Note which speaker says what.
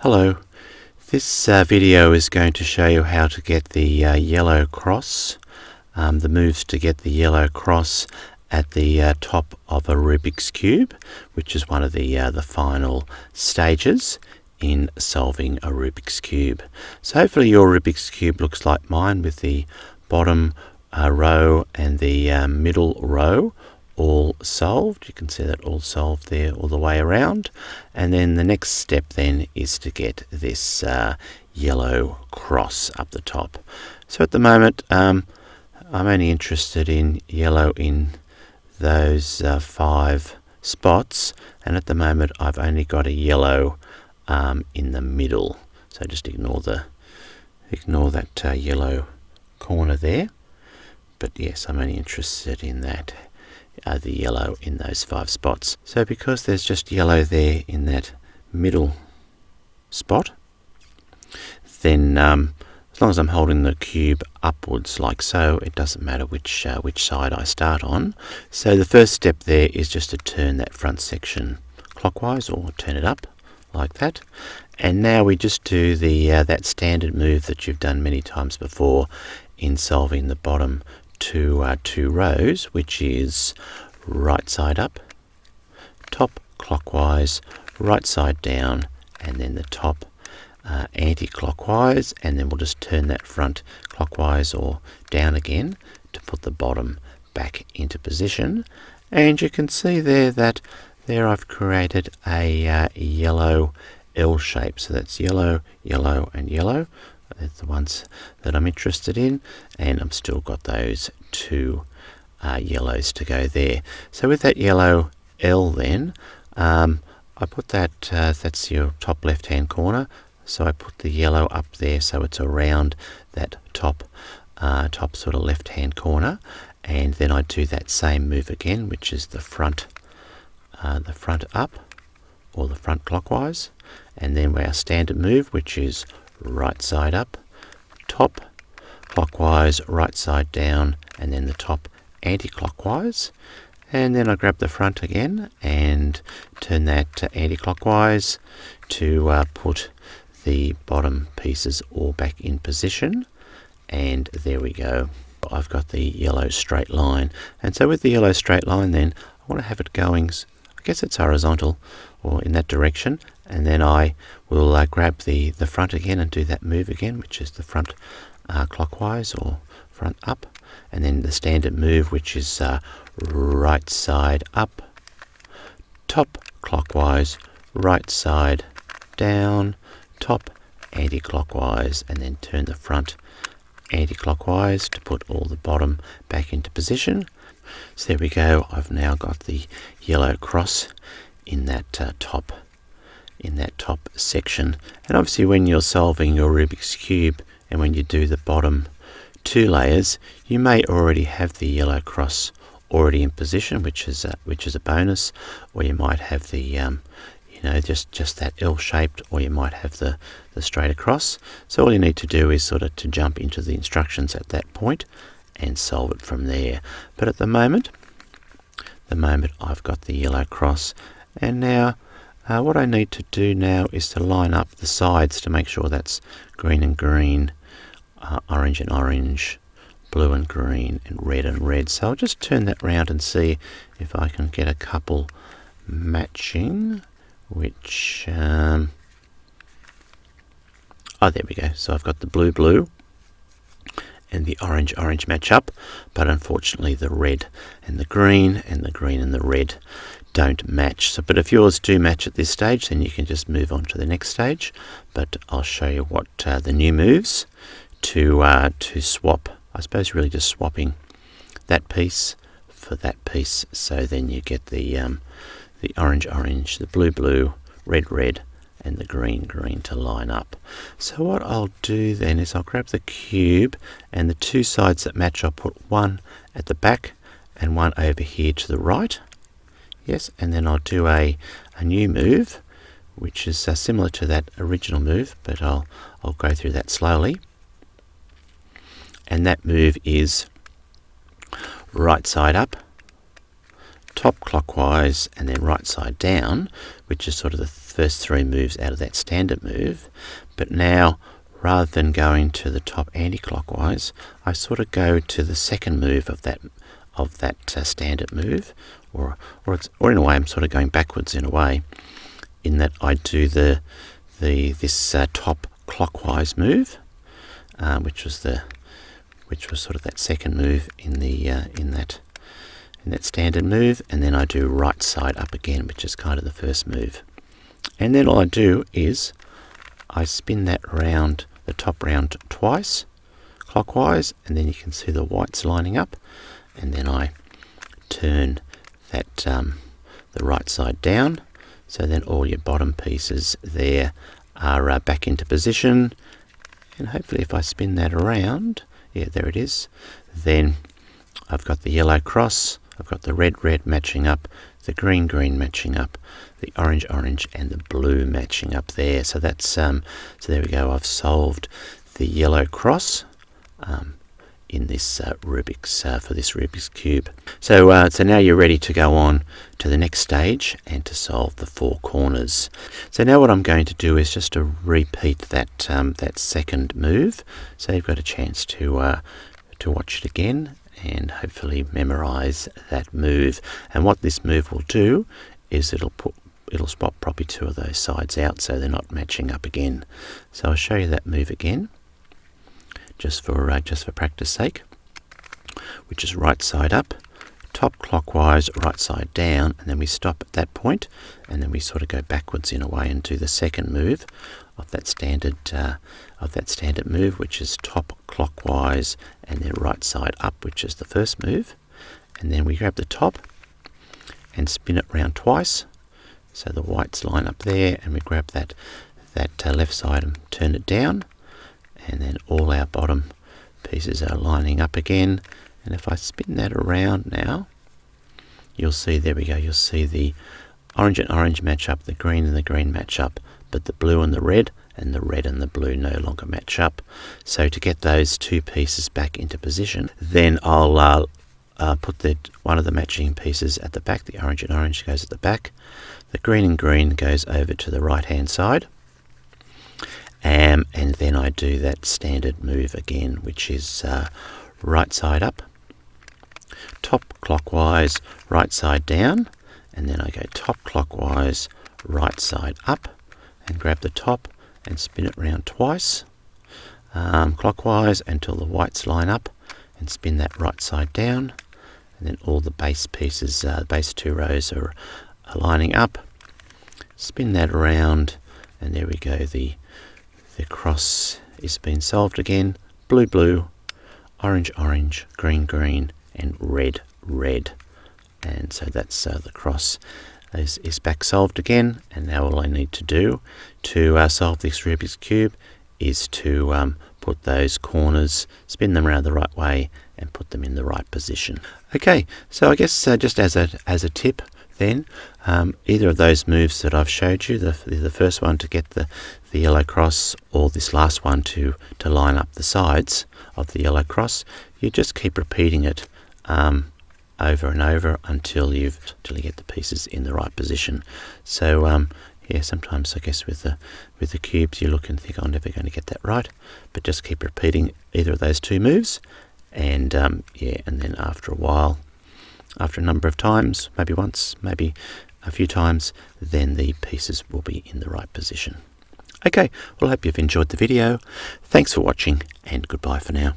Speaker 1: Hello, this video is going to show you how to get the yellow cross, the moves to get the yellow cross at the top of a Rubik's Cube, which is one of the final stages in solving a Rubik's Cube. So hopefully your Rubik's Cube looks like mine, with the bottom row and the middle row all solved. You can see that all solved there all the way around, and then the next step then is to get this yellow cross up the top. So at the moment I'm only interested in yellow in those 5 spots, and at the moment I've only got a yellow in the middle, so just ignore that yellow corner there. But yes, I'm only interested in that the yellow in those 5 spots. So because there's just yellow there in that middle spot, then as long as I'm holding the cube upwards like so, it doesn't matter which side I start on. So the first step there is just to turn that front section clockwise, or turn it up like that. And now we just do the that standard move that you've done many times before in solving the bottom two rows, which is right side up, top clockwise, right side down, and then the top anti-clockwise, and then we'll just turn that front clockwise or down again to put the bottom back into position. And you can see there that I've created a yellow L shape. So that's yellow, yellow, and yellow. That's the ones that I'm interested in, and I've still got those 2 yellows to go there. So with that yellow L then, I put that, that's your top left hand corner, so I put the yellow up there so it's around that top sort of left hand corner, and then I do that same move again, which is the front up, or the front clockwise, and then our standard move, which is right side up, top clockwise, right side down, and then the top anti-clockwise. And then I grab the front again and turn that anti-clockwise to put the bottom pieces all back in position. And there we go. I've got the yellow straight line. And so with the yellow straight line then, I want to have it going, I guess it's horizontal, or in that direction, and then I will grab the front again and do that move again, which is the front clockwise or front up, and then the standard move, which is right side up, top clockwise, right side down, top anti-clockwise, and then turn the front anti-clockwise to put all the bottom back into position. So there we go. I've now got the yellow cross in that top section. And obviously when you're solving your Rubik's Cube and when you do the bottom 2 layers, you may already have the yellow cross already in position, which is a bonus, or you might have the just that L shaped, or you might have the straight across. So all you need to do is sort of to jump into the instructions at that point and solve it from there. But at the moment I've got the yellow cross, and now what I need to do now is to line up the sides to make sure that's green and green, orange and orange, blue and green, and red. So I'll just turn that round and see if I can get a couple matching, which there we go. So I've got the blue and the orange match up, but unfortunately the red and the green and the red don't match. So, but if yours do match at this stage, then you can just move on to the next stage. But I'll show you what the new moves to swap. I suppose really just swapping that piece for that piece. So then you get the orange, the blue, red, and the green to line up. So what I'll do then is I'll grab the cube, and the 2 sides that match, I'll put one at the back and one over here to the right. Yes, and then I'll do a new move, which is similar to that original move, but I'll go through that slowly. And that move is right side up, top clockwise, and then right side down, which is sort of the first 3 moves out of that standard move, but now rather than going to the top anti-clockwise, I sort of go to the second move of that standard move, or in a way I'm sort of going backwards in a way, in that I do this top clockwise move, which was sort of that second move in that standard move, and then I do right side up again, which is kind of the first move. And then all I do is I spin that round, the top round, twice clockwise, and then you can see the whites lining up, and then I turn that the right side down, so then all your bottom pieces there are back into position. And hopefully if I spin that around, yeah, there it is, then I've got the yellow cross, I've got the red matching up, the green matching up, the orange and the blue matching up there. So that's so there we go. I've solved the yellow cross in this Rubik's for this Rubik's cube. So so now you're ready to go on to the next stage and to solve the 4 corners. So now what I'm going to do is just to repeat that second move, so you've got a chance to watch it again and hopefully memorize that move. And what this move will do is it'll swap probably 2 of those sides out so they're not matching up again. So I'll show you that move again, just for practice sake, which is right side up, top clockwise, right side down, and then we stop at that point, and then we sort of go backwards in a way and do the second move of that standard move, which is top clockwise and then right side up, which is the first move. And then we grab the top and spin it round twice, so the whites line up there, and we grab that left side and turn it down, and then all our bottom pieces are lining up again. And if I spin that around now, you'll see, there we go, you'll see the orange and orange match up, the green and the green match up, but the blue and the red and the blue no longer match up. So to get those 2 pieces back into position, then I'll put one of the matching pieces at the back. The orange and orange goes at the back, the green and green goes over to the right hand side, and then I do that standard move again, which is right side up, top clockwise, right side down, and then I go top clockwise, right side up, and grab the top and spin it round twice clockwise until the whites line up, and spin that right side down, and then all the base pieces, base 2 rows are lining up. Spin that around, and there we go, the cross is being solved again. Blue, blue, orange, orange, green, green, and red, red. And so that's the cross is back solved again. And now all I need to do to solve this Rubik's Cube is to put those corners, spin them around the right way, and put them in the right position. Okay, so I guess just as a tip then, either of those moves that I've showed you, the first one to get the yellow cross, or this last one to line up the sides of the yellow cross, you just keep repeating it over and over until you get the pieces in the right position. So yeah, sometimes I guess with the cubes you look and think, I'm never going to get that right, but just keep repeating either of those 2 moves, and yeah, and then after a while, after a number of times, maybe once, maybe a few times, then the pieces will be in the right position. Okay, well, I hope you've enjoyed the video. Thanks for watching, and goodbye for now.